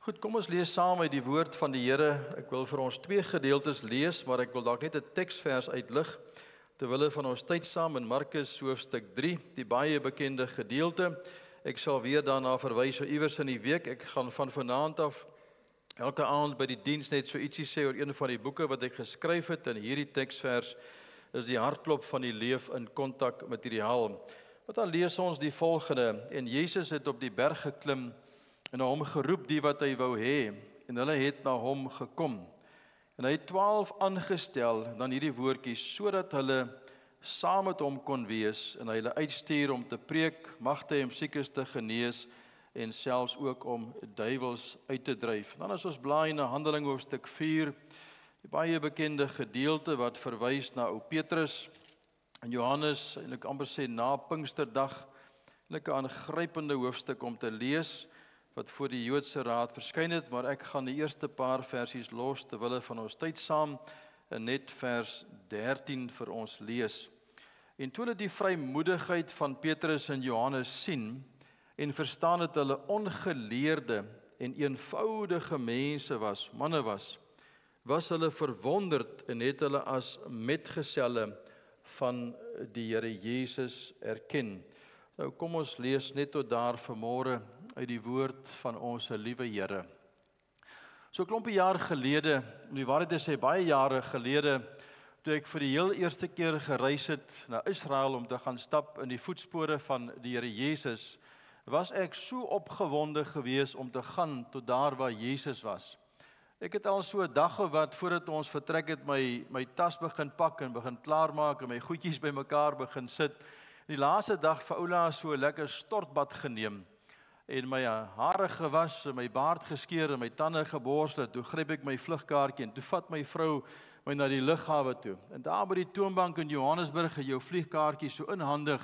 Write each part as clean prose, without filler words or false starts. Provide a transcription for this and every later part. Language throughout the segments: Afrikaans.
Goed, kom ons lees saam uit die woord van die Here. Ek wil vir ons twee gedeeltes lees, maar ek wil dalk net 'n teksvers uitlig terwille van ons tyd saam in Markus hoofstuk 3, die baie bekende gedeelte. Ek sal weer daarna verwys so iewers in die week. Ek gaan van vanaand af elke aand by die diens net so ietsie sê oor een van die boeke wat ek geskryf het, en hierdie teksvers is die hartklop van die leef in kontak materiaal. Want dan lees ons die volgende: En Jesus het op die berg geklim en na hom geroep die wat hy wou hê, en hulle het na hom gekom. En hy het 12 aangestel, dan hierdie woordjies, sodat hulle saam met hom kon wees, en hy hulle uitstuur om te preek, magte en siekes te genees, en selfs ook om duiwels uit te dryf. Dan as ons blaai na Handelinge hoofstuk 4, die baie bekende gedeelte wat verwys na ou Petrus en Johannes, eintlik amper sê na Pinksterdag, eintlik 'n aangrypende hoofstuk om te lees, wat voor die Joodse Raad verskyn het, maar ek gaan die eerste paar versies los terwille van ons tyd saam, en net vers 13 vir ons lees. En toe hulle die vrymoedigheid van Petrus en Johannes sien, en verstaan dat hulle ongeleerde en eenvoudige mense was, manne was hulle verwonderd en het hulle as metgeselle van die Here Jesus erken. Nou kom ons lees net tot daar vanmôre uit die woord van ons liewe Here. So 'n klompie jaar gelede, om die waarheid te sê baie jare gelede, toe ek vir die heel eerste keer gereis het na Israel om te gaan stap in die voetspore van die Here Jesus, was ek so opgewonde gewees om te gaan tot daar waar Jesus was. Ek het al so 'n dag wat voordat ons vertrek het, my tas begin pak en begin klaarmaak en my goedjies bymekaar begin sit. Die laaste dag vir Oula so 'n lekker stortbad geneem en my hare gewas en my baard geskeer en my tande geborsel. Toe gryp ek my vlugkaartjie en toe vat my vrou my na die lughawe toe. En daar by die toonbank in Johannesburg het jou vliegkaartjie so inhandig.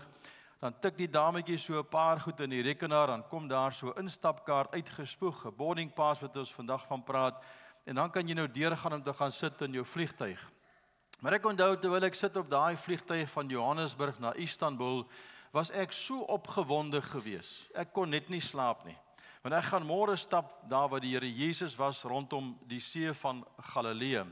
Dan tik die dametjie so 'n paar goed in die rekenaar, dan kom daar so 'n instapkaart uitgespoeg, 'n boarding pass wat ons vandag van praat, en dan kan jy nou deurgaan om te gaan sit in jou vliegtuig. Maar ek onthou, terwyl ek sit op daai vliegtuig van Johannesburg na Istanbul, was ek so opgewonde gewees. Ek kon net nie slaap nie. Want ek gaan môre stap daar waar die Here Jesus was, rondom die see van Galilea.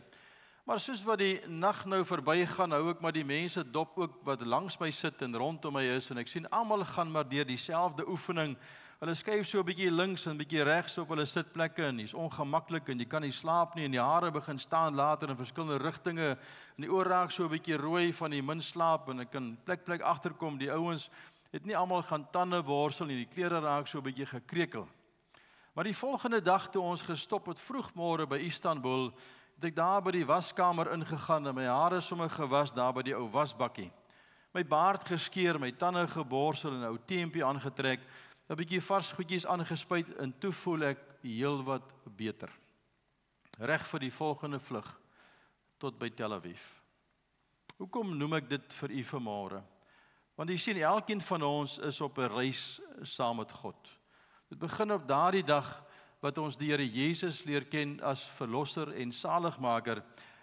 Maar soos wat die nag nou verbygaan, hou ek maar die mense dop ook wat langs my sit en rondom my is, en ek sien almal gaan maar deur dieselfde oefening. Hulle skuif so 'n bietjie links en 'n bietjie regs op hulle sitplekke, en dis ongemaklik en jy kan nie slaap nie, en die hare begin staan later in verskillende rigtinge, en die oë raak so 'n bietjie rooi van die min slaap, en ek kan plek agterkom. Die ouens het nie almal gaan tande borsel nie, die klere raak so 'n bietjie gekrekel. Maar die volgende dag toe ons gestop het vroegmôre by Istanbul, het ek daar by die waskamer ingegaan en my hare sommer gewas daar by die ou wasbakkie. My baard geskeer, my tande geborsel en 'n ou teempie aangetrek, 'n bietjie vars goedjies aangespuit, en toe voel ek heelwat beter. Reg vir die volgende vlug tot by Tel Aviv. Hoekom noem ek dit vir u vanmôre? Want jy sien, elkeen van ons is op 'n reis saam met God. Dit begin op daardie dag wat ons die Here Jesus leer ken as verlosser en saligmaker,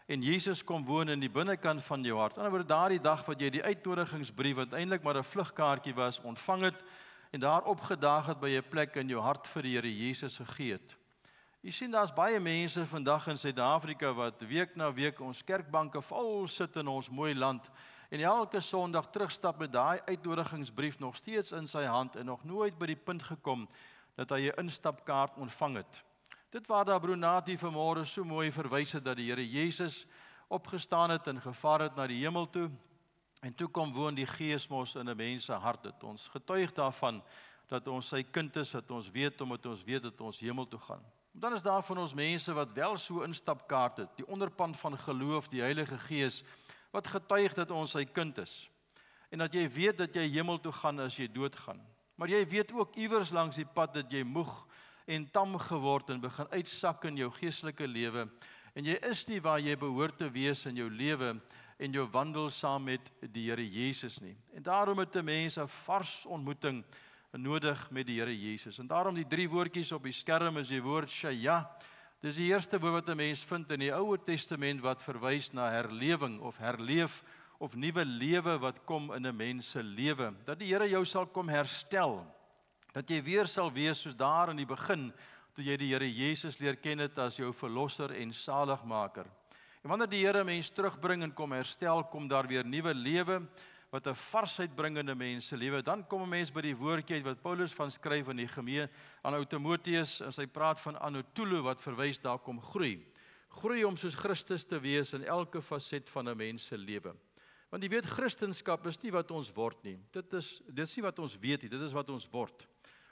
en Jesus kom woon in die binnekant van jou hart. Anderswoorde, daardie dag wat jy die uitnodigingsbrief, wat eintlik maar 'n vlugkaartjie was, ontvang het, en daar opgedaag het by 'n plek in jou hart vir die Here Jesus gegee het. Jy sien, daar's baie mense vandag in Suid-Afrika wat week na week ons kerkbanke vol sit in ons mooi land, en elke Sondag terugstap met daai uitnodigingsbrief nog steeds in sy hand, en nog nooit by die punt gekom dat hy 'n instapkaart ontvang het. Dit waar daar Brunati vanmôre so mooi verwys het dat die Here Jesus opgestaan het en gevaar het na die hemel toe, en toe kom woon die Gees mos in 'n mens se hart. Het ons getuig daarvan dat ons sy kind is, dat ons weet omdat ons weet dat ons hemel toe gaan. Dan is daar van ons mense wat wel so instapkaart het, die onderpand van geloof, die Heilige Gees, wat getuig dat ons sy kind is, en dat jy weet dat jy hemel toe gaan as jy doodgaan. Maar jy weet ook iewers langs die pad dat jy moeg en tam geword en begin uitsak in jou geestelike lewe, en jy is nie waar jy behoort te wees in jou lewe en jou wandel saam met die Here Jesus nie. En daarom het 'n mens 'n vars ontmoeting nodig met die Here Jesus. En daarom die 3 woordjies op die skerm is die woord Shaya. Dis die eerste woord wat 'n mens vind in die Ou Testament wat verwys na herlewing of herleef, of nuwe lewe wat kom in 'n mens se lewe. Dat die Here jou sal kom herstel. Dat jy weer sal wees soos daar in die begin, toe jy die Here Jesus leer ken het as jou verlosser en saligmaker. En wanneer die Here mens terugbring en kom herstel, kom daar weer nuwe lewe, wat 'n varsheid bring in 'n mens se lewe. Dan kom 'n mens by die woordjie wat Paulus van skryf in die gemeente aan ou Timoteus, as hy praat van anotulo, wat verwys daar kom groei. Groei om soos Christus te wees in elke faset van 'n mens se lewe. Want jy weet, Christendom is nie wat ons word nie. Dit is nie wat ons weet nie, dit is wat ons word.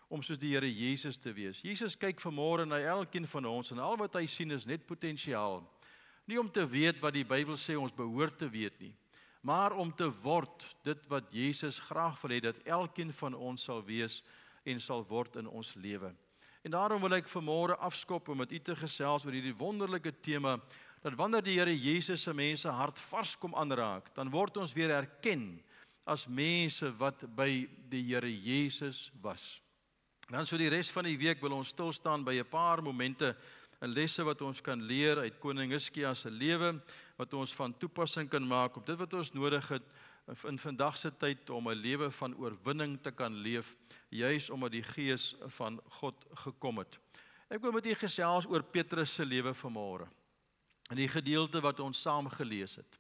Om soos die Here Jesus te wees. Jesus kyk vanmôre na elkeen van ons en al wat hy sien is net potensiaal. Nie om te weet wat die Bybel sê ons behoort te weet nie, maar om te word dit wat Jesus graag wil hê dat elkeen van ons sal wees en sal word in ons lewe. En daarom wil ek vanmôre afskop om met u te gesels oor hierdie wonderlike tema, dat wanneer die Here Jesus se mense hart vars kom aanraak, dan word ons weer herken as mense wat by die Here Jesus was. Dan so die res van die week wil ons stil staan by 'n paar momente en lesse wat ons kan leer uit koning Hizkia se lewe, wat ons van toepassing kan maak op dit wat ons nodig het in vandag se tyd om 'n lewe van oorwinning te kan leef, juis omdat die Gees van God gekom het. Ek wil met u gesels oor Petrus se lewe vanmôre, in die gedeelte wat ons saam gelees het.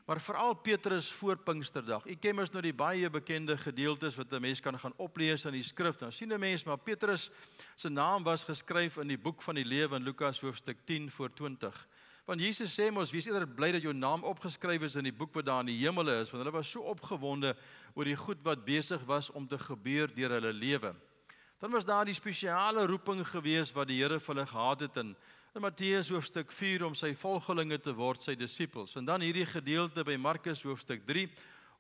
Maar veral Petrus voor Pinksterdag. U ken mos nou die baie bekende gedeeltes wat 'n mens kan gaan oplees in die skrif. Dan sien 'n mens maar Petrus se naam was geskryf in die boek van die lewe in Lukas hoofstuk 10 voor 20. Want Jesus sê mos, wees eerder bly dat jou naam opgeskryf is in die boek wat daar in die hemele is, want hulle was so opgewonde oor die goed wat besig was om te gebeur deur hulle lewe. Dan was daar die spesiale roeping gewees wat die Here vir hulle gehad het in Matteus hoofstuk 4 om sy volgelinge te word, sy disippels. En dan hierdie gedeelte by Markus hoofstuk 3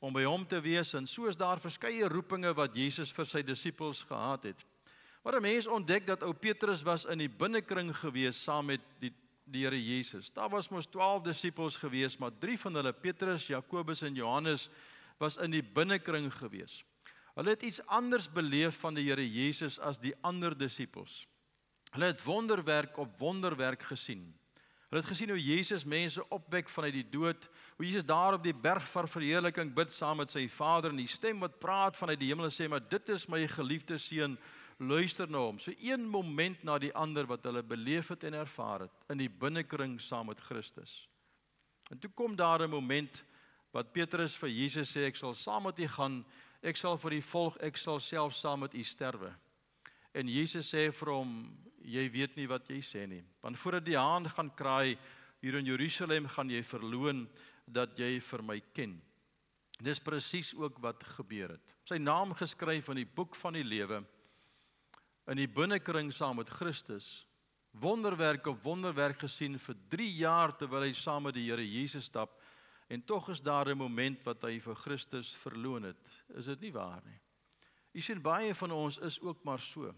om by hom te wees, en so is daar verskeie roepinge wat Jesus vir sy disippels gehad het. Maar 'n mens ontdek dat ou Petrus was in die binnekring gewees saam met die Here Jesus. Daar was mos 12 disippels gewees, maar 3 van hulle, Petrus, Jakobus en Johannes, was in die binnekring gewees. Hulle het iets anders beleef van die Here Jesus as die ander disippels. Hulle het wonderwerk op wonderwerk gesien. Hulle het gesien hoe Jesus mense opwek vanuit die dood, hoe Jesus daar op die berg van verheerliking bid saam met sy Vader, en die stem wat praat vanuit die hemel en sê, maar dit is my geliefde seun, luister na hom. So een moment na die ander wat hulle beleef het en ervaar het, in die binnekring saam met Christus. En toe kom daar 'n moment wat Petrus vir Jesus sê, ek sal saam met u gaan, ek sal vir u volg, ek sal self saam met u sterwe. En Jesus sê vir hom, jy weet nie wat jy sê nie, want voordat die haan gaan kraai hier in Jerusalem, gaan jy verloon dat jy vir my ken. Dis presies ook wat gebeur het. Sy naam geskryf in die boek van die lewe, in die binnekring saam met Christus, wonderwerk op wonderwerk gesien vir 3 jaar terwyl hy saam met die Here Jesus stap, en tog is daar 'n moment wat hy vir Christus verloon het. Is dit nie waar nie? U sien, baie van ons is ook maar so.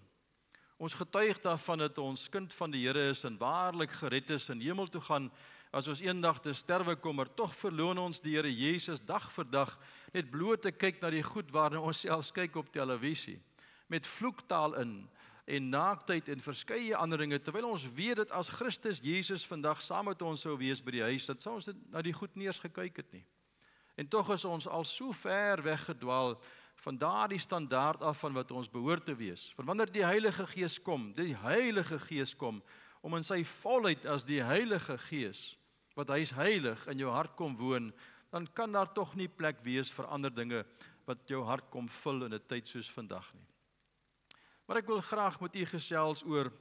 Ons getuig daarvan dat ons kind van die Here is en waarlik gered is en hemel toe gaan as ons eendag te sterwe kom, maar tog verloon ons die Here Jesus dag vir dag net bloot te kyk na die goed waarna ons selfs kyk op televisie, met vloektaal in en naaktheid en verskeie ander dinge, terwyl ons weet dat as Christus Jesus vandag saam met ons sou wees by die huis, dat sou ons na die goed nie eens gekyk het nie. En tog is ons al so ver weggedwaal van daardie standaard af van wat ons behoort te wees. Want wanneer die Heilige Gees kom, om in sy volheid as die Heilige Gees, wat hy is heilig, in jou hart kom woon, dan kan daar tog nie plek wees vir ander dinge wat jou hart kom vul in 'n tyd soos vandag nie. Maar ek wil graag met u gesels oor,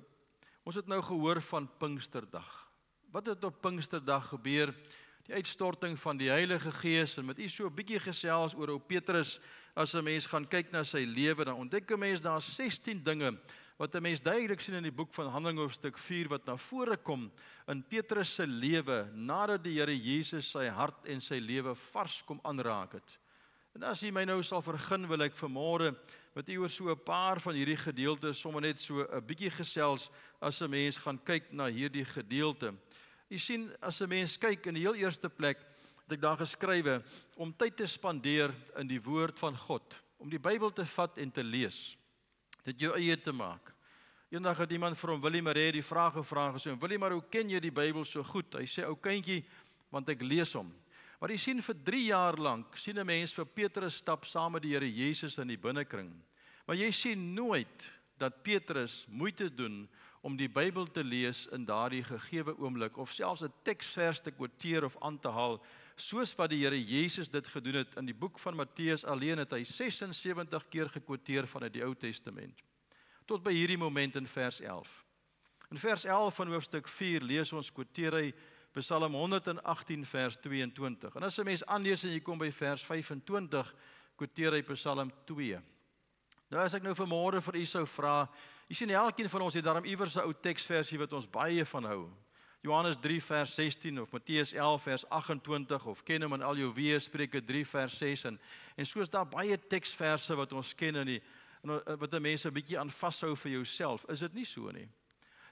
ons het nou gehoor van Pinksterdag. Wat het op Pinksterdag gebeur? Die uitstorting van die Heilige Gees, en met u so 'n bietjie gesels oor ou Petrus. As 'n mens gaan kyk na sy lewe, dan ontdek 'n mens daar 16 dinge wat 'n mens duidelik sien in die boek van Handelinge hoofstuk 4 wat na vore kom in Petrus se lewe nadat die Here Jesus sy hart en sy lewe vars kom aanraak het. En as u my nou sal vergun, wil ek vanmôre met u oor so 'n paar van hierdie gedeeltes sommer net so 'n bietjie gesels as 'n mens gaan kyk na hierdie gedeelte. U sien, as 'n mens kyk in die heel eerste plek, het ek daar geskrywe om tyd te spandeer in die woord van God, om die Bybel te vat en te lees, dit jou eie te maak. Eendag het iemand vir hom, Willie Maree, die vraag gevra, gesê, Willie, maar hoe ken jy die Bybel so goed? Hy sê, ou kindjie, want ek lees hom. Maar jy sien, vir 3 jaar lank, sien 'n mens vir Petrus stap saam met die Here Jesus in die binnekring. Maar jy sien nooit dat Petrus moeite doen om die Bybel te lees in daardie gegewe oomblik, of selfs 'n teksvers te kwoteer of aan te haal, soos wat die Here Jesus dit gedoen het. In die boek van Matteus alleen het hy 76 keer gekwoteer vanuit die Ou Testament, tot by hierdie moment in vers 11. In vers 11 van hoofstuk 4 lees ons, kwoteer hy Psalm 118 vers 22. En as 'n mens aanlees en jy kom by vers 25, kwoteer hy Psalm 2. Nou as ek nou vanmôre vir u sou vra, jy sien elkeen van ons het daarom iewers 'n ou teksversie wat ons baie van hou. Johannes 3 vers 16 of Matteus 11 vers 28 of ken hom in al jou wees, Spreuke 3 vers 6 en soos daar baie teksverse wat ons ken en wat 'n mens 'n bietjie aan vashou vir jouself, is dit nie so nie.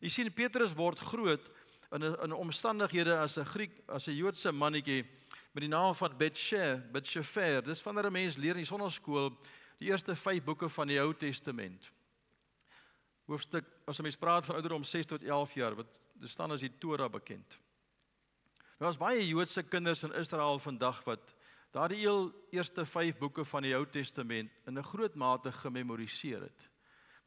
Jy sien Petrus word groot in omstandighede as 'n Griek, as 'n Joodse mannetjie met die naam van Bet-Shefer. Dis wanneer 'n mens leer in die sonnaskool die eerste 5 boeke van die Ou Testament. Hoofstuk, as 'n mens praat van ouderdom 6 tot 11 jaar, wat staan as die Torah bekend. Nou is baie Joodse kinders in Israel vandag wat daardie eerste 5 boeke van die Ou Testament in 'n groot mate gememoriseer het.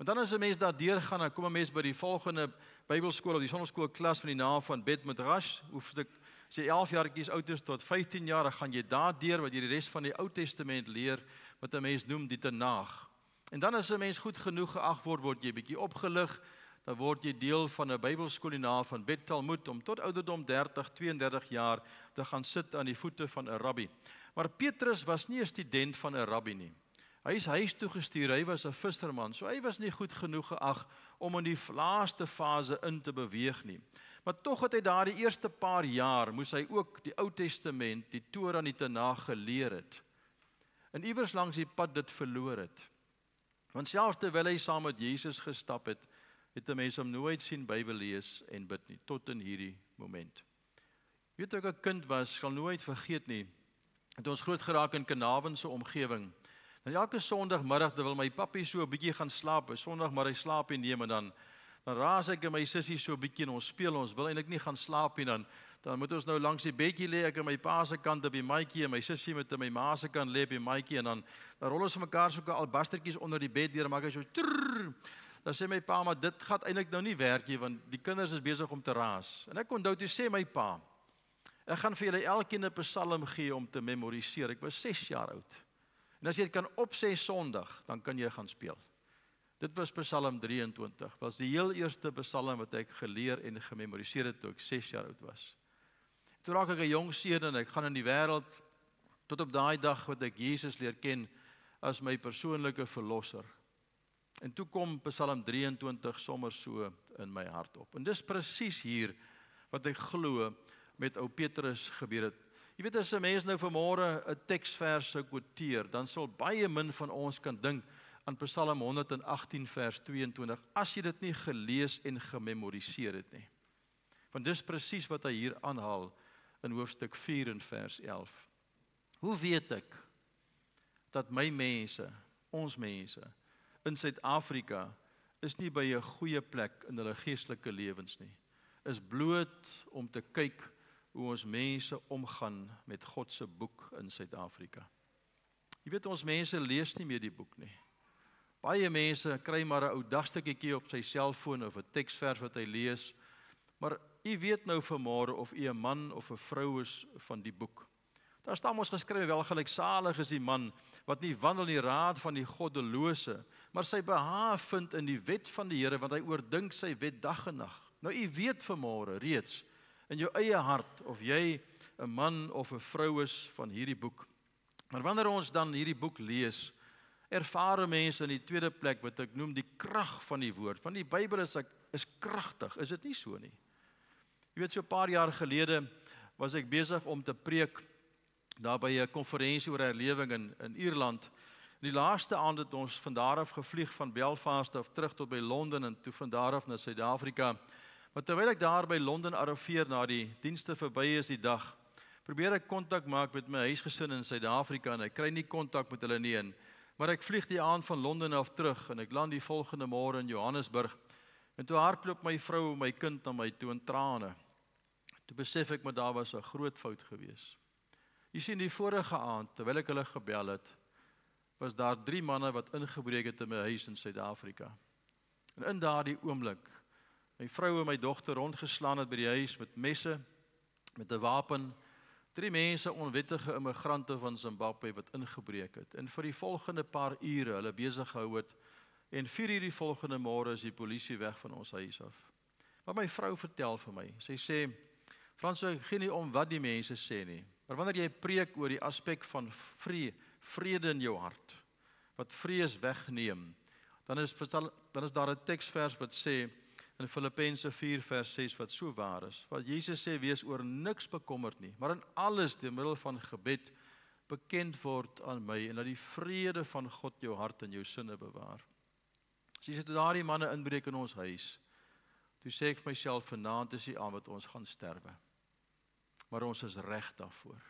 Want dan as 'n mens daar deurgaan, dan kom 'n mens by die volgende Bybelskool of die sonnaskoolklas met die naam van Bet Midrash, hoofstuk, as jy 11 jaartjies oud is tot 15 jaar, dan gaan jy daar deur wat jy die res van die Ou Testament leer, wat 'n mens noem die Tanakh. En dan as 'n mens goed genoeg geag word jy bietjie opgelig, dan word jy deel van 'n Bybelskool die naam van Bet Talmud, om tot ouderdom 30, 32 jaar te gaan sit aan die voete van 'n rabbi. Maar Petrus was nie 'n student van 'n rabbi nie. Hy is huis toe gestuur, hy was 'n visserman, so hy was nie goed genoeg geag om in die laaste fase in te beweeg nie. Maar tog het hy daardie eerste paar jaar, moes hy ook die Ou Testament, die Torah en die Tanakh geleer het. En iewers langs die pad dit verloor het. Want selfs terwyl hy saam met Jesus gestap het, het 'n mens hom nooit sien Bybel lees en bid nie, tot in hierdie moment. Weet toe ek 'n kind was, sal nooit vergeet nie, het ons groot geraak in Carnarvon se omgewing. En elke Sondagmiddag terwyl my pappie so 'n bietjie gaan slaap, Sondagmiddag slaapie neem en dan raas ek en my sussie so 'n bietjie en ons speel, ons wil eintlik nie gaan slaap nie, dan moet ons nou langs die bedjie lê, ek aan my pa se kant op die maatjie en my sussie met my ma se kant lê op die maatjie en dan rol ons vir mekaar so 'n albastertjies onder die bed deur, maak hy so trrr. Dan sê my pa, maar dit gaan eintlik nou nie werk nie, want die kinders is besig om te raas. En ek onthou toe sê my pa, ek gaan vir julle elkeen 'n Psalm gee om te memoriseer. Ek was 6 jaar oud. En as jy dit kan opsê Sondag, dan kan jy gaan speel. Dit was Psalm 23, was die heel eerste Psalm wat ek geleer en gememoriseer het toe ek 6 jaar oud was. Toe raak ek 'n jong seun en ek gaan in die wêreld tot op daai dag wat ek Jesus leer ken as my persoonlike verlosser. En toe kom Psalm 23 sommer so in my hart op. En dis presies hier wat ek glo met ou Petrus gebeur het. Jy weet, as 'n mens nou vanmôre 'n teksvers sou kwoteer, dan sal baie min van ons kan dink aan Psalm 118 vers 22, as jy dit nie gelees en gememoriseer het nie. Want dis presies wat hy hier aanhaal in hoofstuk 4 en vers 11. Hoe weet ek dat my mense, ons mense in Suid-Afrika is nie by 'n goeie plek in hulle geestelike lewens nie? Is bloot om te kyk hoe ons mense omgaan met God se boek in Suid-Afrika. Jy weet, ons mense lees nie meer die boek nie. Baie mense kry maar 'n ou dagstukkie op sy selfoon of 'n teksvers wat hy lees, maar u weet nou vanmôre of u 'n man of 'n vrou is van die boek. Daar staan ons geskrywe, welgeluksalig is die man wat nie wandel in die raad van die goddelose, maar sy behaag vind in die wet van die Here, want hy oordink sy wet dag en nag. Nou u weet vanmôre reeds in jou eie hart of jy 'n man of 'n vrou is van hierdie boek. Maar wanneer ons dan hierdie boek lees, ervare mense in die tweede plek wat ek noem die krag van die woord. Want die Bybel is kragtig, is dit nie so nie? Jy weet, so 'n paar jaar gelede was ek besig om te preek daar by 'n konferensie oor herlewing in Ierland. Die laaste aand het ons van daar af gevlieg van Belfast af terug tot by Londen en toe van daar af na Suid-Afrika. Maar terwyl ek daar by Londen arriveer na die dienste verby is die dag, probeer ek kontak maak met my huisgesin in Suid-Afrika en ek kry nie kontak met hulle nie. Maar ek vlieg die aand van Londen af terug en ek land die volgende môre in Johannesburg. En toe hardloop my vrou en my kind na my toe in trane. Toe besef ek maar daar was 'n groot fout gewees. Jy sien, die vorige aand, terwyl ek hulle gebel het, was daar 3 manne wat ingebreek het in my huis in Suid-Afrika. En in daardie oomblik my vrou en my dogter rondgeslaan het by die huis met messe, met 'n wapen. 3 mense, onwettige immigrante van Zimbabwe wat ingebreek het en vir die volgende paar ure hulle besig gehou het en 4 uur die volgende môre is die polisie weg van ons huis af. Maar my vrou vertel vir my, sy sê, Frans, ek gee nie om wat die mense sê nie, maar wanneer jy preek oor die aspek van vrede in jou hart, wat vrees wegneem, dan is daar 'n teksvers wat sê, in Filippense 4 vers 6 wat so waar is, wat Jesus sê, wees oor niks bekommerd nie, maar in alles deur middel van gebed bekend word aan my en dat die vrede van God jou hart en jou sinne bewaar. As jy sê, toe daardie manne inbreek in ons huis, toe sê ek vir myself, vanaand is die aand wat ons gaan sterwe, maar ons is reg daarvoor.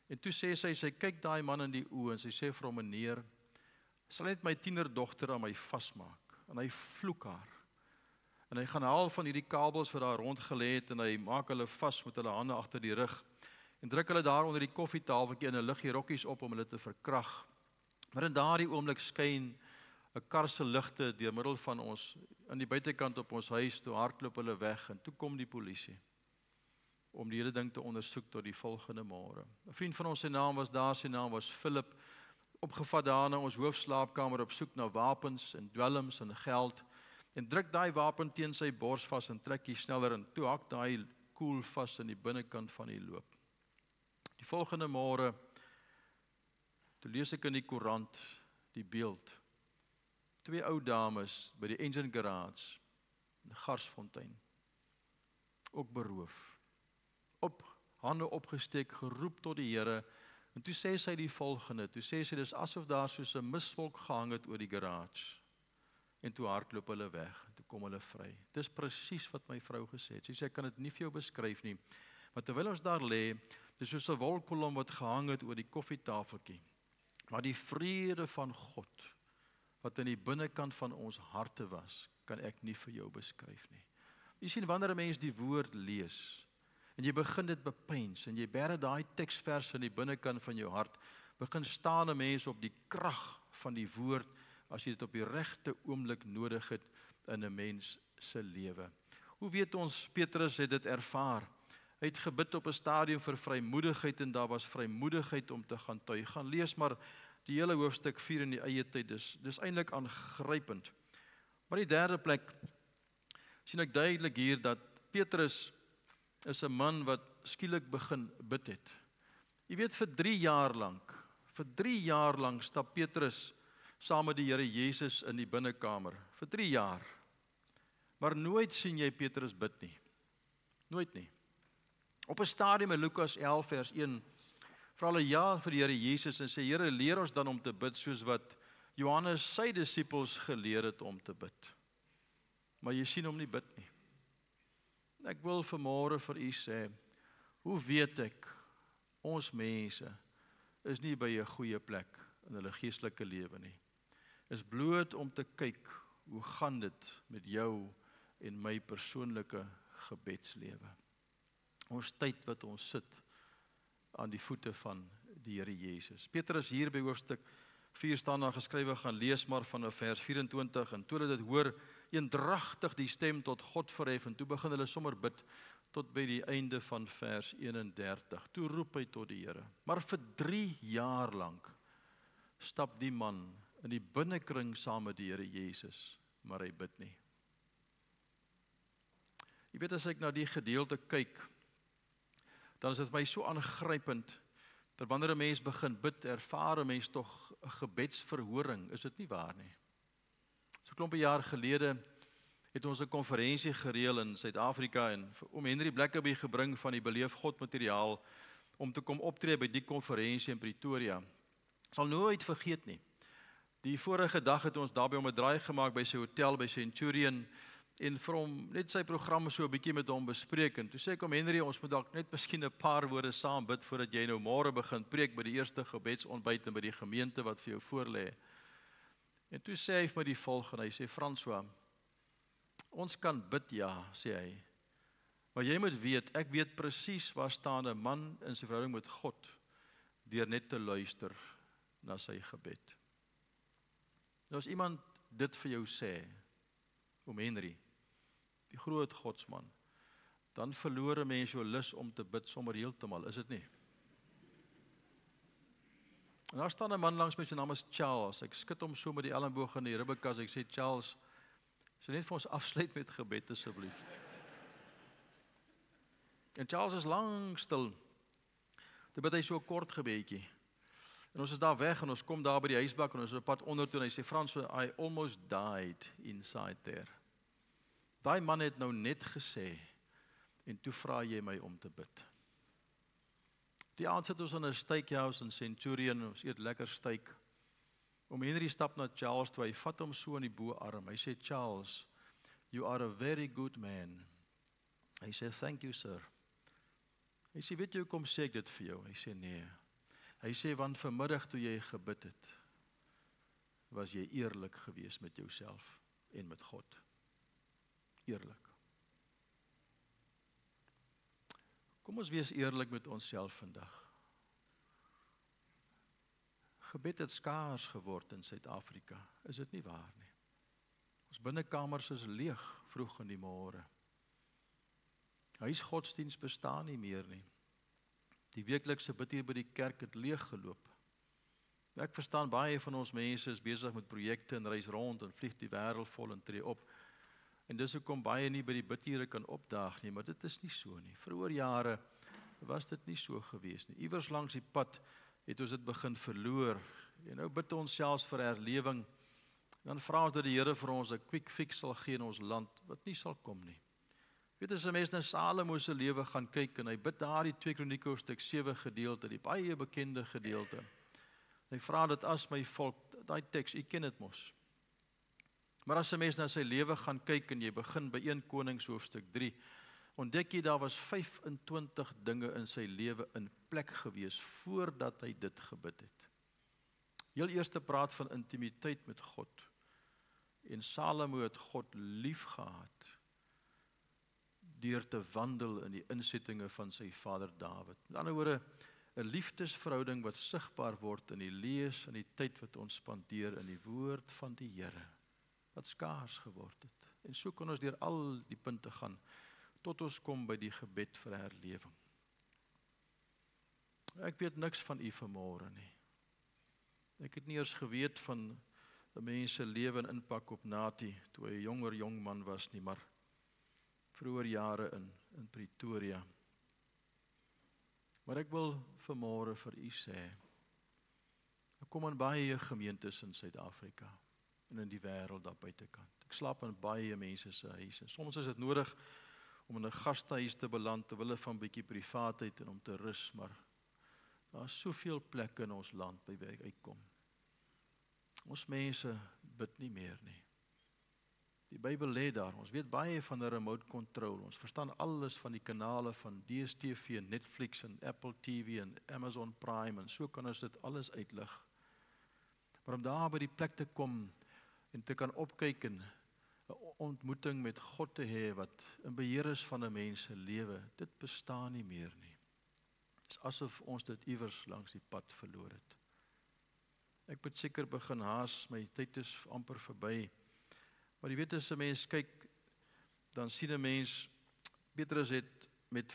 En toe sê sy kyk daai man in die oë en sy sê vir hom, meneer, sal net my tienerdogter aan my vasmaak. En hy vloek haar. En hy gaan haal van hierdie kabels wat daar rondgelê het en hy maak hulle vas met hulle hande agter die rug en druk hulle daar onder die koffietafeltjie en hy lig die rokkies op om hulle te verkrag. Maar in daardie oomblik skyn 'n kar se ligte deur middel van ons aan die buitekant op ons huis, toe hardloop hulle weg en toe kom die polisie om die hele ding te ondersoek tot die volgende môre. 'n Vriend van ons, sy naam was Philip, opgevat daar na ons hoofslaapkamer op soek na wapens en dwelms en geld en druk daai wapen teen sy bors vas en trek hy sneller en toe hak daai koel vas in die binnekant van die loop. Die volgende môre, toe lees ek in die koerant die beeld. 2 ou dames by die Engine Garage in Garsfontein, ook beroof, hande opgesteek, geroep tot die Here. En toe sê sy die volgende, toe sê sy, dis asof daar soos 'n miswolk gehang het oor die garage. En toe hardloop hulle weg, en toe kom hulle vry. Dis presies wat my vrou gesê het. Sy sê, ek kan dit nie vir jou beskryf nie. Maar terwyl ons daar lê, dis soos 'n wolkkolom wat gehang het oor die koffietafeltjie. Maar die vrede van God, wat in die binnekant van ons harte was, kan ek nie vir jou beskryf nie. Jy sien, wanneer 'n mens die woord lees, en jy begin dit bepeins, en jy bære daai teksvers in die binnekant van jou hart, begin staan 'n mens op die krag van die woord, as jy dit op die regte oomblik nodig het in 'n mens se lewe. Hoe weet ons, Petrus het dit ervaar? Hy het gebid op 'n stadium vir vrymoedigheid, en daar was vrymoedigheid om te gaan tuig. Gaan lees maar die hele hoofstuk 4 in die eie tyd, dis eintlik aangrypend. Maar die derde plek, sien ek duidelik hier, dat Petrus is 'n man wat skielik begin bid het. Jy weet, vir 3 jaar lank stap Petrus saam met die Here Jesus in die binnekamer, vir 3 jaar. Maar nooit sien jy Petrus bid nie. Nooit nie. Op 'n stadium in Lukas 11 vers 1, vra hulle ja vir die Here Jesus en sê, Here, leer ons dan om te bid soos wat Johannes sy disippels geleer het om te bid. Maar jy sien hom nie bid nie. Ek wil vanmôre vir u sê, hoe weet ek, ons mense is nie by 'n goeie plek in hulle geestelike lewe nie. Is bloot om te kyk, hoe gaan dit met jou en my persoonlike gebedslewe. Ons tyd wat ons sit aan die voete van die Here Jesus. Petrus hier by hoofstuk 4 staan daar geskrywe, gaan lees maar van vers 24, en toe hulle dit hoor, eendragtig die stem tot God verhef, en toe begin hulle sommer bid, tot by die einde van vers 31. Toe roep hy tot die Here. Maar vir 3 jaar lank stap die man in die binnekring saam met die Here Jesus, maar hy bid nie. Jy weet, as ek na die gedeelte kyk, dan is dit my so aangrypend, dat wanneer 'n mens begin bid, ervaar 'n mens tog 'n gebedsverhoring, is dit nie waar nie? So 'n klompie jaar gelede het ons 'n konferensie gereël in Suid-Afrika en oom Henry Blackaby gebring van die Beleef God materiaal om te kom optree by die konferensie in Pretoria. Sal nooit vergeet nie. Die vorige dag het ons daarby om 'n draai gemaak by sy hotel by Centurion en vir hom net sy programme so 'n bietjie met hom bespreek. En toe sê ek om Henry, ons moet dalk net miskien 'n paar woorde saam bid voordat jy nou môre begin preek by die eerste gebedsontbyt en by die gemeente wat vir jou voorlê. En toe sê hy vir my die volgende, hy sê, François, ons kan bid, ja, sê hy, maar jy moet weet, ek weet presies waar staan 'n man in sy verhouding met God, deur net te luister na sy gebed. Nou as iemand dit vir jou sê, om Henry, die groot godsman, dan verloor 'n mens jou lus om te bid sommer heeltemal, is dit nie? En daar staan 'n man langs my, sy naam is Charles. Ek skud hom so met die elleboog in die ribbekas. Ek sê, Charles, sê net vir ons afsluit met gebed asseblief. En Charles is lang stil. Toe bid hy so 'n kort gebedjie. En ons is daar weg en ons kom daar by die huisbak en ons is op pad onder toe en hy sê, Frans, I almost died inside there. Daai man het nou net gesê, en toe vra jy my om te bid. Die aand sit ons in 'n steakhouse in Centurion, ons eet lekker steak. Om Henry stap na Charles toe, hy vat hom so in die boarm. Hy sê, Charles, you are a very good man. Hy sê, thank you, sir. Hy sê, weet jy hoekom sê ek dit vir jou? Hy sê, nee. Hy sê, want vanmiddag toe jy gebid het, was jy eerlik geweest met jouself en met God. Eerlik. Kom ons wees eerlik met onsself vandag. Gebed het skaars geword in Suid-Afrika, is dit nie waar nie? Ons binnekamers is leeg vroeg in die môre. Huisgodsdiens bestaan nie meer nie. Die weeklikse bid hier by die kerk het leeg geloop. Ek verstaan baie van ons mense is besig met projekte en reis rond en vlieg die wêreld vol en tree op. En dis hoekom baie nie by die bidure kan opdaag nie, maar dit is nie so nie. Vroeër jare was dit nie so gewees nie. Iewers langs die pad het ons dit begin verloor. En nou bid ons selfs vir herlewing. Dan vra ons dat die Here vir ons 'n quick fix sal gee in ons land, wat nie sal kom nie. Weet as 'n mens na Salomo se lewe gaan kyk en hy bid daar die 2 Kronieke hoofstuk 7 gedeelte, die baie bekende gedeelte. Hy vra dit as my volk, daai teks, u ken dit mos. Maar as 'n mens na sy lewe gaan kyk en jy begin by 1 Konings hoofstuk 3, ontdek jy daar was 25 dinge in sy lewe in plek gewees voordat hy dit gebid het. Heel eerste praat van intimiteit met God. En Salomo het God lief gehad deur te wandel in die insettinge van sy vader Dawid. Met ander woorde, 'n liefdesverhouding wat sigbaar word in die lees en die tyd wat ons spandeer in die woord van die Here, wat skaars geword het. En so kan ons deur al die punte gaan, tot ons kom by die gebed vir herlewing. Ek weet niks van u vanmôre nie. Ek het nie eers geweet van 'n mens se lewe en impak op Nati, toe hy 'n jong man was nie, maar vroeër jare in Pretoria. Maar ek wil vanmôre vir u sê, ek kom in baie gemeentes in Suid-Afrika en in die wêreld daar buitekant. Ek slaap in baie mense se huise. Soms is dit nodig om in 'n gastehuis te beland ter wille van bietjie privaatheid en om te rus, maar daar is soveel plekke in ons land by wie ek uitkom. Ons mense bid nie meer nie. Die Bybel lê daar. Ons weet baie van 'n remote control. Ons verstaan alles van die kanale van DStv en Netflix en Apple TV en Amazon Prime en so kan ons dit alles uitlig. Maar om daar by die plek te kom en te kan opkyk en 'n ontmoeting met God te hê wat in beheer is van 'n mens se lewe, dit bestaan nie meer nie. Dit is asof ons dit iewers langs die pad verloor het. Ek moet seker begin haas, my tyd is amper verby. Maar jy weet as 'n mens kyk, dan sien 'n mens Petrus het met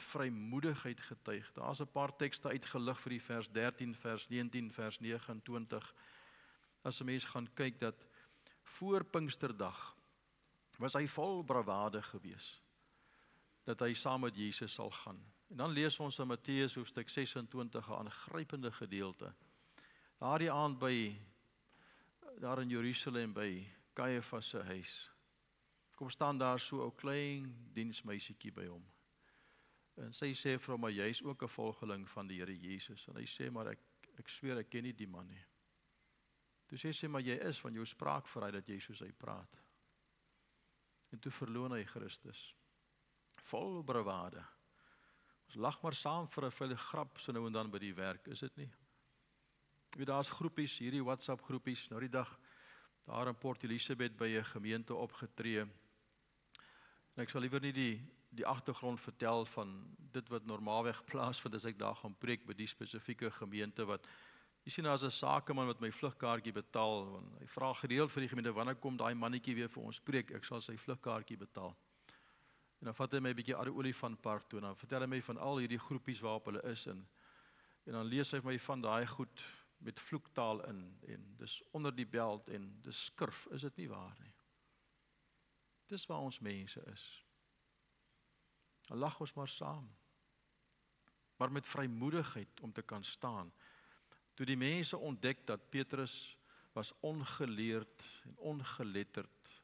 vrymoedigheid getuig. Daar's 'n paar tekste uitgelig vir die vers 13, vers 19, vers 29. As 'n mens gaan kyk dat voor Pinksterdag was hy vol bravade geweest dat hy saam met Jesus sal gaan. En dan lees ons in Matteus hoofstuk 26 'n aangrypende gedeelte. Daardie aand daar in Jerusalem by Caiaphas se huis. Kom staan daar so 'n ou klein diensmeisietjie by hom. En sy sê vir hom, maar jy is ook 'n volgeling van die Here Jesus. En hy sê, maar ek sweer ek ken nie die man nie. Toe sê sy, maar jy is, van jou spraak verraai dat jy soos hy praat. En toe verloon hy Christus. Vol bravade. Ons lag maar saam vir 'n veilige grap so nou en dan by die werk, is dit nie? Weet daar's groepies, hierdie WhatsApp groepies, nou die dag daar in Port Elizabeth by 'n gemeente opgetree. En ek sal liewer nie die agtergrond vertel van dit wat normaalweg plaasvind as ek daar gaan preek by die spesifieke gemeente wat Jy sien, daar's 'n sakeman wat my vlugkaartjie betaal, want hy vra gereeld vir die gemeente, wanneer kom daai mannetjie weer vir ons preek, ek sal sy vlugkaartjie betaal. En dan vat hy my 'n bietjie aan die Olifantpark toe, en dan vertel hy my van al hierdie groepies waarop hulle is, en dan lees hy vir my van daai goed met vloektaal in, en dis onder die beld, en dis skurf, is dit nie waar nie? Dis waar ons mense is. Dan lag ons maar saam, maar met vrymoedigheid om te kan staan. Toe die mense ontdek dat Petrus was ongeleerd en ongeletterd,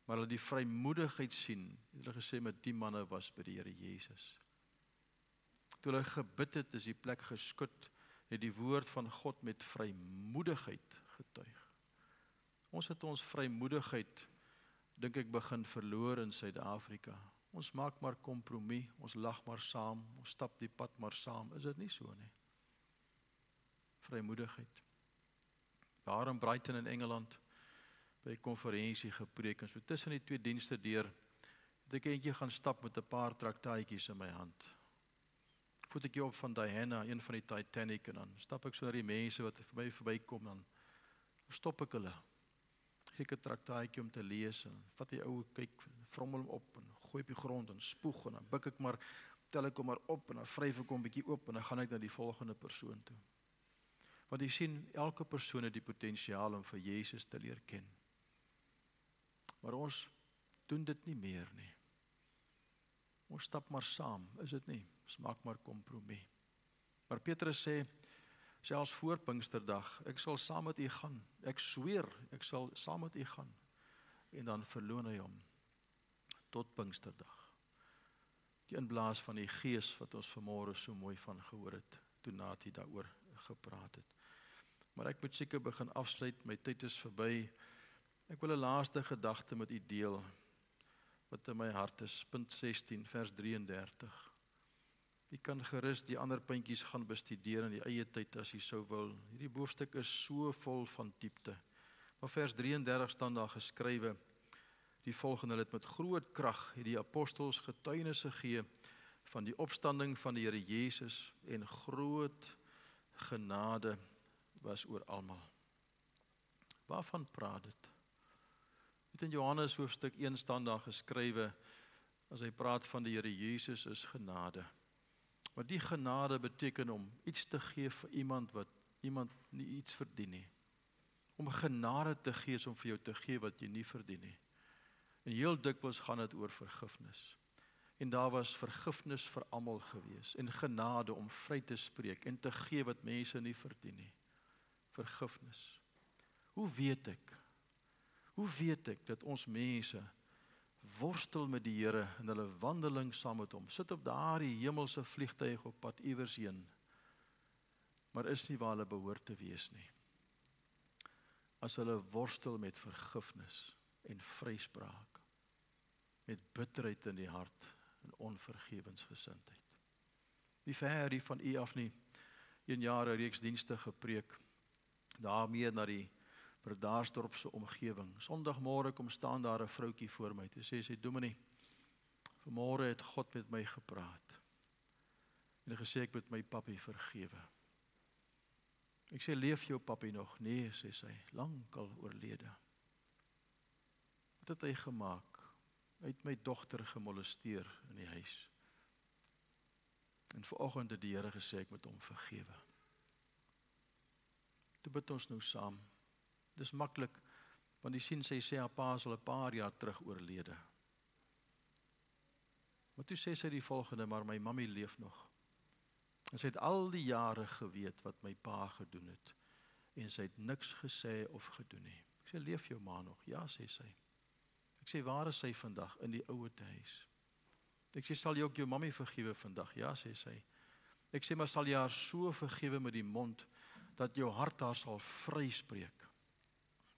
maar hulle die vrymoedigheid sien, het hulle gesê met die manne was by die Here Jesus. Toe hulle gebid het, is die plek geskud, het die woord van God met vrymoedigheid getuig. Ons het ons vrymoedigheid, dink ek, begin verloor in Suid-Afrika. Ons maak maar kompromie, ons lag maar saam, ons stap die pad maar saam, is dit nie so nie? Vrymoedigheid. Daar in Brighton in Engeland, by 'n konferensie gepreek, en so tussen die twee dienste deur, het ek eentjie gaan stap met 'n paar traktaatjies in my hand. Voetjie op van Diana, een van die Titanic, en dan stap ek so na die mense wat vir my verbykom, dan stop ek hulle. Gee ek 'n traktaatjie om te lees, en vat die ou, kyk, vrommel hom op, en gooi op die grond, en spoeg, en dan buk ek maar, tel ek hom maar op, en dan vryf ek hom bietjie oop, en dan gaan ek na die volgende persoon toe. Want jy sien, elke persoon het die potensiaal om vir Jesus te leer ken. Maar ons doen dit nie meer nie. Ons stap maar saam, is dit nie? Ons maak maar kompromie. Maar Petrus sê, selfs voor Pinksterdag, ek sal saam met u gaan. Ek sweer, ek sal saam met u gaan. En dan verloon hy hom tot Pinksterdag. Die inblaas van die Gees wat ons vanmôre so mooi van gehoor het, toe Natie daaroor gepraat het. Maar ek moet seker begin afsluit, my tyd is verby. Ek wil 'n laaste gedagte met u deel, wat in my hart is, punt 16, vers 33. U kan gerus die ander puntjies gaan bestudeer in die eie tyd as u sou wil. Hierdie hoofstuk is so vol van diepte. Maar vers 33 staan daar geskrywe, die volgende: het met groot krag het die apostels getuienisse gegee van die opstanding van die Here Jesus, en groot genade was oor almal. Waarvan praat dit? In Johannes hoofstuk 1 staan daar geskrywe, as hy praat van die Here Jesus, is genade. Maar die genade beteken om iets te gee vir iemand wat iemand nie iets verdien nie. Om genade te gee is om vir jou te gee wat jy nie verdien nie. En heel dikwels gaan dit oor vergifnis. En daar was vergifnis vir almal gewees, en genade om vry te spreek en te gee wat mense nie verdien nie. Vergifnis. Hoe weet ek dat ons mense worstel met die Here in hulle wandeling saam met hom, sit op daardie hemelse vliegtuig op pad iewers heen, maar is nie waar hulle behoort te wees nie? As hulle worstel met vergifnis en vryspraak, met bitterheid in die hart en onvergewensgesindheid. Nie ver hier van u af nie, 1 jaar 'n reeks dienste gepreek, daarmee na die Bredasdorpse omgewing. Sondagmôre kom staan daar 'n vroutjie voor my, toe sê sy, dominee, vanmôre het God met my gepraat, en gesê ek moet my pappie vergewe. Ek sê, leef jou pappie nog? Nee, sê sy, lankal oorlede. Wat het hy gemaak? Hy het my dogter gemolesteer in die huis. En vanoggend het die Here gesê ek moet hom vergewe. Toe bid ons nou saam. Dis maklik, want jy sien, sy sê haar pa is al 'n paar jaar terug oorlede. Maar toe sê sy die volgende, maar my mammy leef nog. En sy het al die jare geweet wat my pa gedoen het, en sy het niks gesê of gedoen nie. Ek sê, leef jou ma nog? Ja, sê sy. Ek sê, waar is sy vandag? In die ouete huis. Ek sê, sal jy ook jou mammy vergewe vandag? Ja, sê sy. Ek sê, maar sal jy haar so vergewe met die mond, dat jou hart haar sal vryspreek?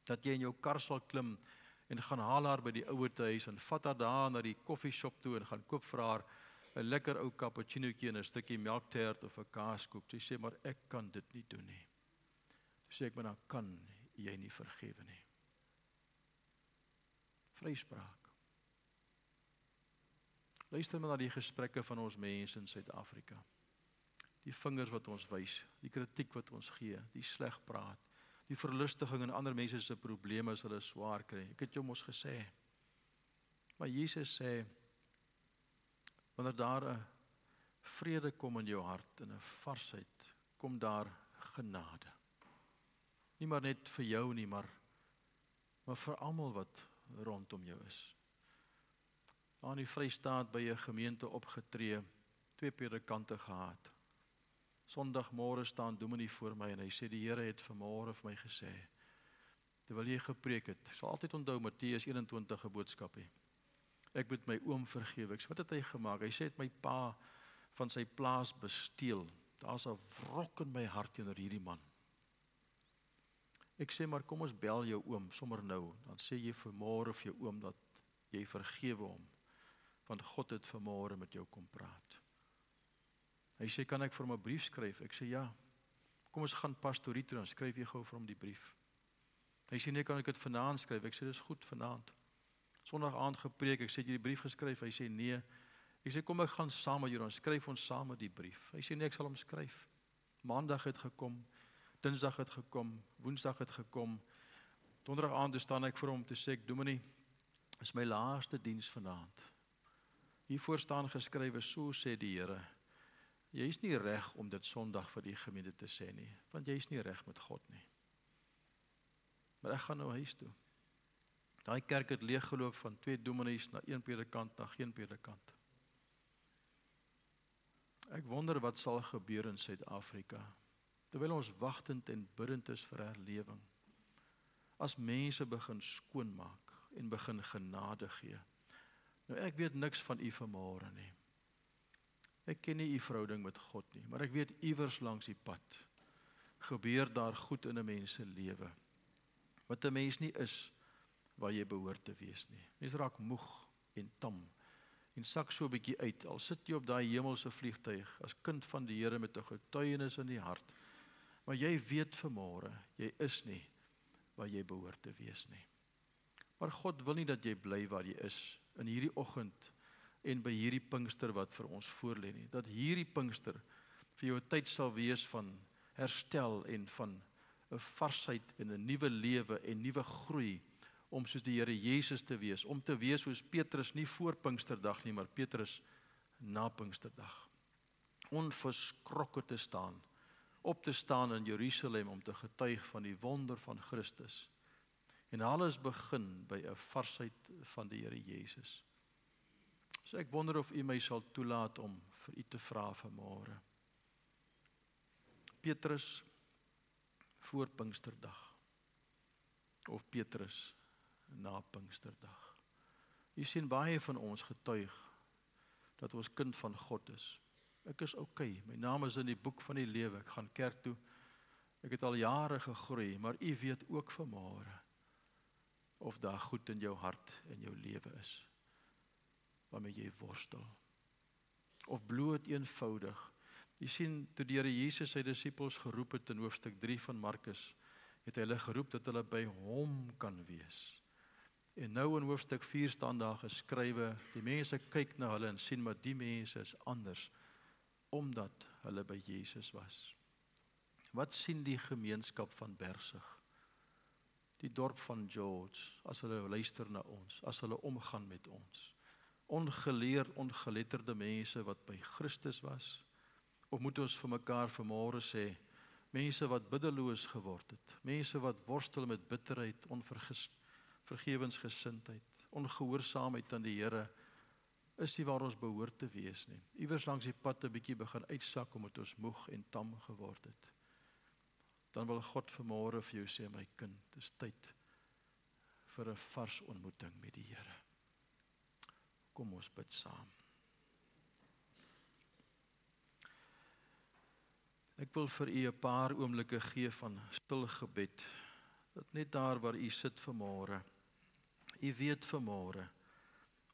Dat jy in jou kar sal klim, en gaan haal haar by die ouete huis, en vat haar daar na die koffieshop toe, en gaan koop vir haar 'n lekker ou cappuccinootjie en 'n stukkie melktert of 'n kaaskoek. Sy sê, maar ek kan dit nie doen nie. Sê ek, maar dan kan jy nie vergewe nie. Vryspraak. Luister maar na die gesprekke van ons mense in Suid-Afrika. die vingers wat ons wys, die kritiek wat ons gee, die sleg praat, die verlustiging in ander mense se probleme as hulle swaar kry. Ek het jou mos gesê. Maar Jesus sê, wanneer daar 'n vrede kom in jou hart en 'n varsheid, kom daar genade. Nie maar net vir jou nie, maar vir almal wat rondom jou is. Aan die Vrystaat by 'n gemeente opgetree, 2 predikante gehad. Sondagmôre staan dominee voor my en hy sê die Here het vanmôre vir my gesê, terwyl jy gepreek het, ek sal altyd onthou Matteus 21 boodskap hê. Ek moet my oom vergewe. Ek sê, wat het hy gemaak? Hy sê het my pa van sy plaas besteel. Daar's 'n wrok in my hart teenoor hierdie man. Ek sê maar kom ons bel jou oom sommer nou, dan sê jy vanmôre vir jou oom dat jy vergewe hom, want God het vanmôre met jou kom praat. Hy sê, kan ek vir hom 'n brief skryf? Ek sê ja. Kom ons gaan pastorie toe, dan skryf jy gou vir hom die brief. Hy sê nee, kan ek dit vanaand skryf? Ek sê dis goed vanaand. Sondag aand gepreek, ek sê jy die brief geskryf? Hy sê nee. Ek sê kom ek gaan saam met jou, dan skryf ons saam die brief. Hy sê nee, ek sal hom skryf. Maandag het gekom, Dinsdag het gekom, Woensdag het gekom. Donderdag aand staan ek voor hom te sê, ek dominee, is my laaste diens vanaand. Hiervoor staan geskrywe, so sê die Here. Jy is nie reg om dit Sondag vir die gemeente te sê nie, want jy is nie reg met God nie. Maar ek gaan nou huis toe. Daai kerk het leeggeloop van 2 dominees na 1 predikant na geen predikant. Ek wonder wat sal gebeur in Suid-Afrika, terwyl ons wagtend en bidend is vir herlewing. As mense begin skoonmaak en begin genade gee. Nou ek weet niks van u vanmôre nie. Ek ken nie u verhouding met God nie, maar ek weet iewers langs die pad gebeur daar goed in 'n mens se lewe. Wat 'n mens nie is waar jy behoort te wees nie. Mens raak moeg en tam en sak so 'n bietjie uit. Al sit jy op daai hemelse vliegtuig as kind van die Here met 'n getuienis in die hart. Maar jy weet vanmôre, jy is nie waar jy behoort te wees nie. Maar God wil nie dat jy bly waar jy is in hierdie oggend en by hierdie Pinkster wat vir ons voorlê nie. Dat hierdie Pinkster vir jou 'n tyd sal wees van herstel en van 'n varsheid en 'n nuwe lewe en nuwe groei om soos die Here Jesus te wees, om te wees soos Petrus nie voor Pinksterdag nie, maar Petrus na Pinksterdag. Onverskrokke te staan, op te staan in Jerusalem om te getuig van die wonder van Christus. En alles begin by 'n varsheid van die Here Jesus. So ek wonder of u my sal toelaat om vir u te vra vanmôre. Petrus voor Pinksterdag of Petrus na Pinksterdag. U sien baie van ons getuig dat ons kind van God is. Ek is okay, my naam is in die boek van die lewe, ek gaan kerk toe, ek het al jare gegroei, maar u weet ook vanmôre of daar goed in jou hart en jou lewe is, waarmee jy worstel, of bloot eenvoudig. Jy sien, toe die Here Jesus sy disippels geroep het in hoofstuk 3 van Markus, het hy hulle geroep dat hulle by hom kan wees. En nou in hoofstuk 4 staan daar geskrywe, die mense kyk na hulle en sien, maar die mense is anders, omdat hulle by Jesus was. Wat sien die gemeenskap van Bersig? Die dorp van George, as hulle luister na ons, as hulle omgaan met ons. Ongeletterde mense wat by Christus was, of moet ons vir mekaar vanmôre sê, mense wat biddeloos geword het, mense wat worstel met bitterheid, vergewensgesindheid, ongehoorsaamheid aan die Here, is nie waar ons behoort te wees nie. Iewers langs die pad 'n bietjie begin uitsak omdat ons moeg en tam geword het. Dan wil God vanmôre vir jou sê, my kind, dis tyd vir 'n vars ontmoeting met die Here. Kom ons bid saam. Ek wil vir u 'n paar oomblikke gee van stil gebed. Dat net daar waar u sit vanmôre, u weet vanmôre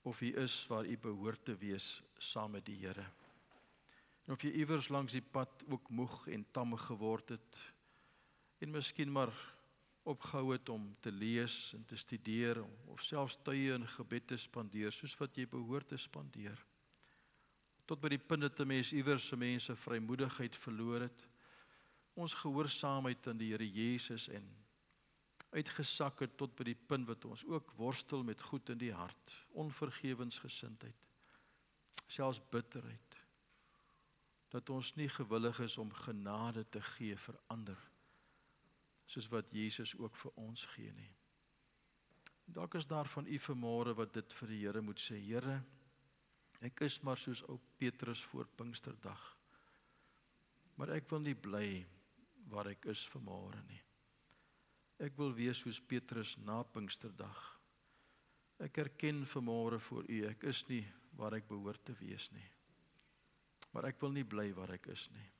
of u is waar u behoort te wees saam met die Here. En of jy iewers langs die pad ook moeg en tam geword het en miskien maar opgehou het om te lees en te studeer of selfs tye in gebed te spandeer soos wat jy behoort te spandeer. tot by die punt dat 'n mens iewers se mense vrymoedigheid verloor het, ons gehoorsaamheid aan die Here Jesus en uitgesak het tot by die punt wat ons ook worstel met goed in die hart, onvergewensgesindheid, selfs bitterheid, dat ons nie gewillig is om genade te gee vir ander, soos wat Jesus ook vir ons gee nie. Dalk is daar van u vanmôre wat dit vir die Here moet sê, Here, ek is maar soos ou Petrus voor Pinksterdag, maar ek wil nie bly waar ek is vanmôre nie. Ek wil wees soos Petrus na Pinksterdag. Ek erken vanmôre voor u, ek is nie waar ek behoort te wees nie. Maar ek wil nie bly waar ek is nie.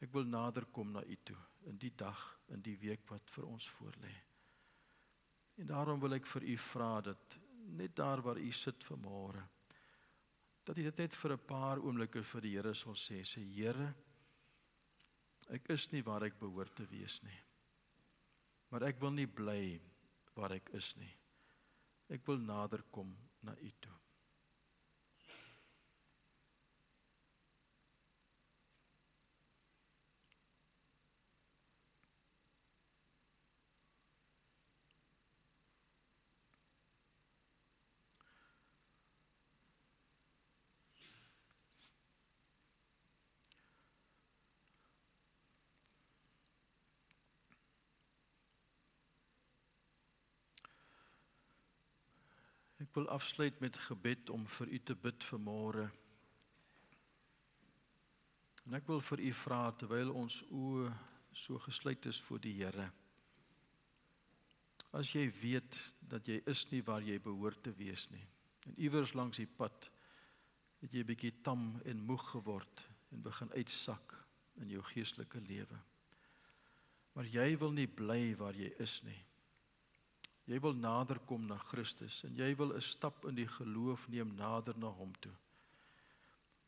Ek wil nader kom na u toe, in die dag, in die week wat vir ons voorlê. En daarom wil ek vir u vra dat, net daar waar u sit vanmôre, dat u dit net vir 'n paar oomblikke vir die Here sal sê, Here, ek is nie waar ek behoort te wees nie. Maar ek wil nie bly waar ek is nie. Ek wil nader kom na u toe. Ek wil afsluit met gebed om vir u te bid vanmôre. En ek wil vir u vra, terwyl ons oë so gesluit is voor die Here. As jy weet dat jy is nie waar jy behoort te wees nie, en iewers langs die pad het jy 'n bietjie tam en moeg geword en begin uitsak in jou geestelike lewe. Maar jy wil nie bly waar jy is nie. Jy wil nader kom na Christus en jy wil 'n stap in die geloof neem nader na hom toe.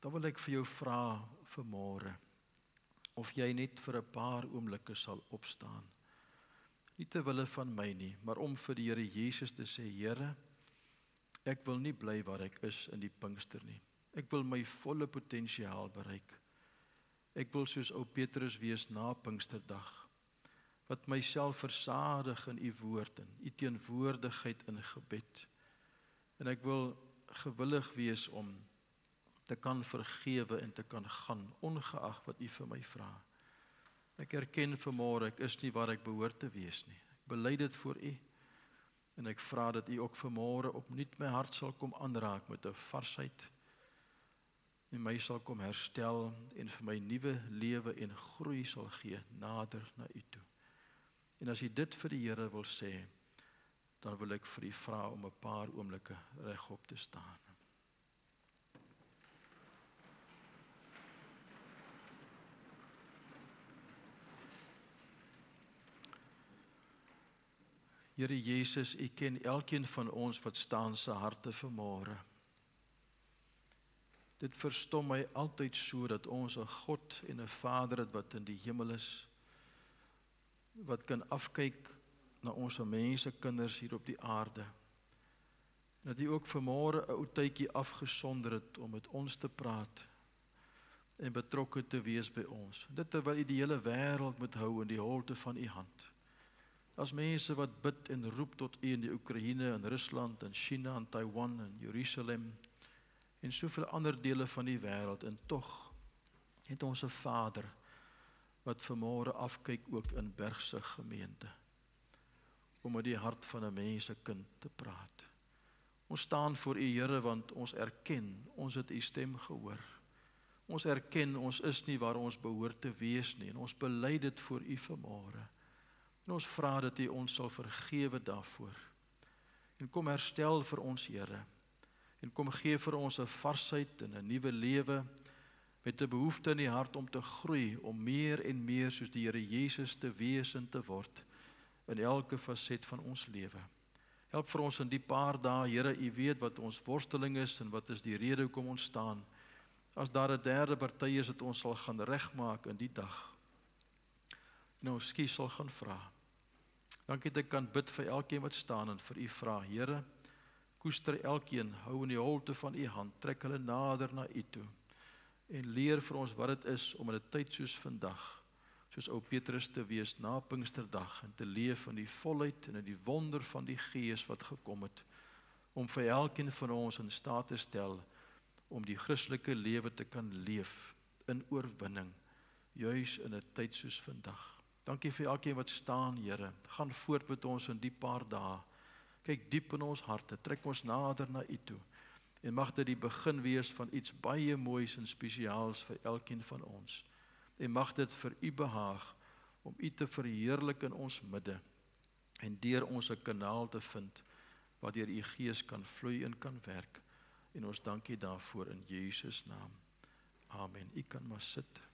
Dan wil ek vir jou vra vanmôre of jy net vir 'n paar oomblikke sal opstaan. Nie ter wille van my nie, maar om vir die Here Jesus te sê, Here, ek wil nie bly waar ek is in die Pinkster nie. Ek wil my volle potensiaal bereik. Ek wil soos ou Petrus wees na Pinksterdag, wat myself versadig in u woord en u teenwoordigheid in gebed. En ek wil gewillig wees om te kan vergewe en te kan gaan, ongeag wat u vir my vra. Ek erken vanmôre, ek is nie waar ek behoort te wees nie. Ek bely dit voor u, en ek vra dat u ook vanmôre opnuut my hart sal kom aanraak met 'n varsheid, en my sal kom herstel, en vir my nuwe lewe en groei sal gee, nader na u toe. En as jy dit vir die Here wil sê, dan wil ek vir u vra om 'n paar oomblikke regop te staan. Here Jesus, u ken elkeen van ons wat staan se harte vanmôre. Dit verstom my altyd so dat ons 'n God en 'n Vader het wat in die hemel is, wat kan afkyk na ons mense kinders hier op die aarde. Dat hy ook vanmôre 'n ou tydjie afgesonder het om met ons te praat en betrokke te wees by ons. Dit terwyl hy die hele wêreld moet hou in die holte van u hand. As mense wat bid en roep tot u in die Oekraïne, in Rusland, in China, in Taiwan, in Jerusalem en soveel ander dele van die wêreld, en tog het ons 'n Vader wat vanmôre afkyk ook in Bergse gemeente, om met die hart van 'n mensekind te praat. Ons staan voor u Here, want ons erken, ons het u stem gehoor. Ons erken, ons is nie waar ons behoort te wees nie, en ons bely dit voor u vanmôre. En ons vra dat u ons sal vergewe daarvoor. En kom herstel vir ons, Here. En kom gee vir ons 'n varsheid en 'n nuwe lewe, met 'n behoefte in die hart om te groei, om meer en meer soos die Here Jesus te wees en te word, in elke faset van ons lewe. Help vir ons in die paar dae, Here, u weet wat ons worsteling is, en wat is die rede hoekom ons staan. As daar 'n derde party is, dat ons sal gaan regmaak in die dag. En ons skies sal gaan vra. Dankie dat ek kan bid vir elkeen wat staan, en vir u vra, Here, koester elkeen, hou in die holte van u hand, trek hulle nader na u toe. en leer vir ons wat dit is om in 'n tyd soos vandag, soos ou Petrus te wees na Pinksterdag en te leef in die volheid en in die wonder van die Gees wat gekom het, om vir elkeen van ons in staat te stel om die Christelike lewe te kan leef in oorwinning, juis in 'n tyd soos vandag. Dankie vir elkeen wat staan, Here. Gaan voort met ons in die paar dae. Kyk diep in ons harte, trek ons nader na U toe. En mag dit die begin wees van iets baie moois en spesiaals vir elkeen van ons. En mag dit vir U behaag om U te verheerlik in ons midde en deur ons 'n kanaal te vind waardeur U Gees kan vloei en kan werk. En ons dankie daarvoor in Jesus naam. Amen. U kan maar sit.